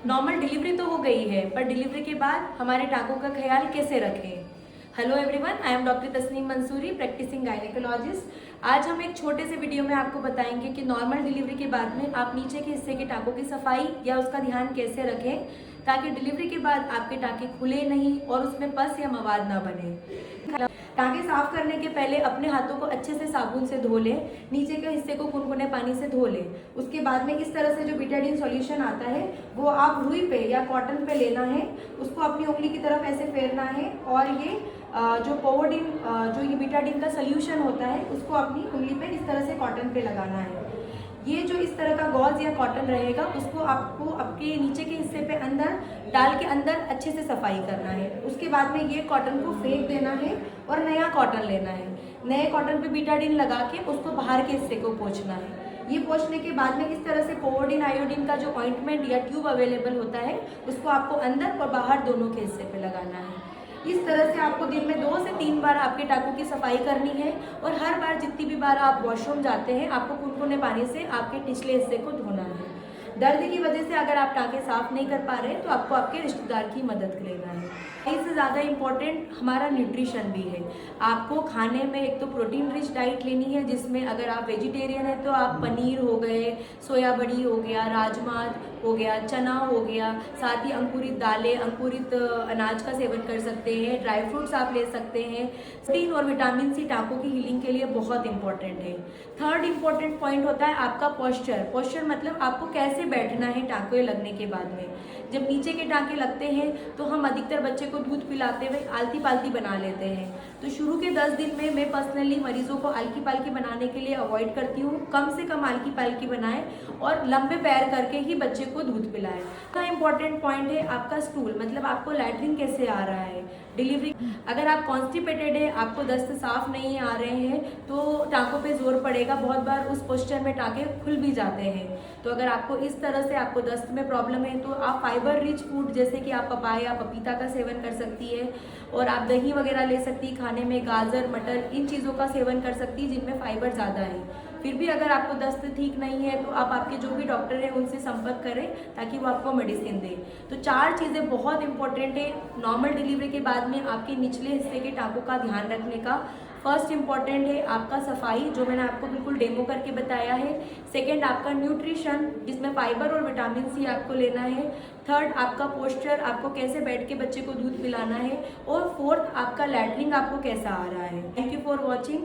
Normal delivery तो हो गई है, पर डिलीवरी के बाद हमारे टाँकों का ख्याल कैसे रखें। Hello everyone, I am doctor Tasneem Mansoori, practising gynaecologist. आज हम एक छोटे से वीडियो में आपको बताएंगे कि नॉर्मल डिलीवरी के बाद में आप नीचे के हिस्से के टाँकों की सफाई या उसका ध्यान कैसे रखें, ताकि डिलीवरी के बाद आपके टाँके खुले नहीं और उसमें पस या मवाद ना बने। टाँके साफ करने के पहले अपने हाथों को अच्छे से साबुन से धो लें, नीचे के हिस्से को कुनकुने पानी से धो लें। उसके बाद में इस तरह से जो बीटाडीन सॉल्यूशन आता है वो आप रुई पे या कॉटन पे लेना है, उसको अपनी उंगली की तरफ ऐसे फेरना है और ये जो पोवोडिन जो ये बीटाडीन का सॉल्यूशन होता है उसको अपनी उंगली पे इस तरह से कॉटन पे लगाना है। ये जो इस तरह का गॉज या कॉटन रहेगा उसको आपको आपके नीचे के हिस्से पे अंदर डाल के अंदर अच्छे से सफाई करना है। उसके बाद में ये कॉटन को फेंक देना है और नया कॉटन लेना है। नए कॉटन पे बीटाडीन लगा के उसको बाहर के हिस्से को पोंछना है। ये पोंछने के बाद में इस तरह से पोवोडिन आयोडीन का जो ऑइंटमेंट या ट्यूब अवेलेबल होता है उसको आपको अंदर और बाहर दोनों के हिस्से पे लगाना है। इस तरह से आपको दिन में 2 से 3 बार आपके टाँकों की सफाई करनी है और हर बार जितनी भी बार आप वॉशरूम जाते हैं आपको कुनकुने पानी से आपके निचले हिस्से को धोना है। दर्द की वजह से अगर आप टाँके साफ नहीं कर पा रहे तो आपको आपके रिश्तेदार की मदद लेना है। इससे ज़्यादा इम्पॉर्टेंट हमारा न्यूट्रिशन भी है। आपको खाने में एक तो प्रोटीन रिच डाइट लेनी है, जिसमें अगर आप वेजिटेरियन है तो आप पनीर हो गए, सोया बड़ी हो गया, राजमा हो गया, चना हो गया, साथ ही अंकुरित दालें, अंकुरित अनाज का सेवन कर सकते हैं, ड्राई फ्रूट्स आप ले सकते हैं। प्रोटीन और विटामिन सी टाँकों की हीलिंग के लिए बहुत इंपॉर्टेंट है। थर्ड इंपॉर्टेंट पॉइंट होता है आपका पोस्चर। पोस्चर मतलब आपको कैसे बैठना है टाँके लगने के बाद में। जब नीचे के टाँके लगते हैं तो हम अधिकतर बच्चे को दूध पिलाते हुए आलती पालती बना लेते हैं। तो शुरू के 10 दिन में मैं पर्सनली मरीजों को आलकी पालकी बनाने के लिए अवॉइड करती हूँ। कम से कम आलकी पालकी बनाएं और लंबे पैर करके ही बच्चे को दूध पिलाएं। का इम्पॉर्टेंट पॉइंट है आपका स्टूल, मतलब आपको लैट्रिन कैसे आ रहा है। डिलीवरी अगर आप कॉन्स्टिपेटेड है, आपको दस्त साफ नहीं आ रहे हैं तो टाँकों पे जोर पड़ेगा। बहुत बार उस पोस्चर में टाँके खुल भी जाते हैं। तो अगर आपको इस तरह से आपको दस्त में प्रॉब्लम है तो आप फाइबर रिच फूड जैसे कि आप पपाया पपीता का सेवन कर सकती है और आप दही वगैरह ले सकती है। खाने में गाजर मटर इन चीज़ों का सेवन कर सकती है जिनमें फाइबर ज़्यादा है। फिर भी अगर आपको दस्त ठीक नहीं है तो आप आपके जो भी डॉक्टर हैं उनसे संपर्क करें ताकि वो आपको मेडिसिन दें। तो 4 चीज़ें बहुत इंपॉर्टेंट है नॉर्मल डिलीवरी के बाद में आपके निचले हिस्से के टाँकों का ध्यान रखने का। फर्स्ट इंपॉर्टेंट है आपका सफाई, जो मैंने आपको बिल्कुल डेमो करके बताया है। सेकंड आपका न्यूट्रिशन, जिसमें फाइबर और विटामिन सी आपको लेना है। थर्ड आपका पोस्चर, आपको कैसे बैठ के बच्चे को दूध पिलाना है। और फोर्थ आपका लैट्रिन आपको कैसा आ रहा है। Thank you for watching.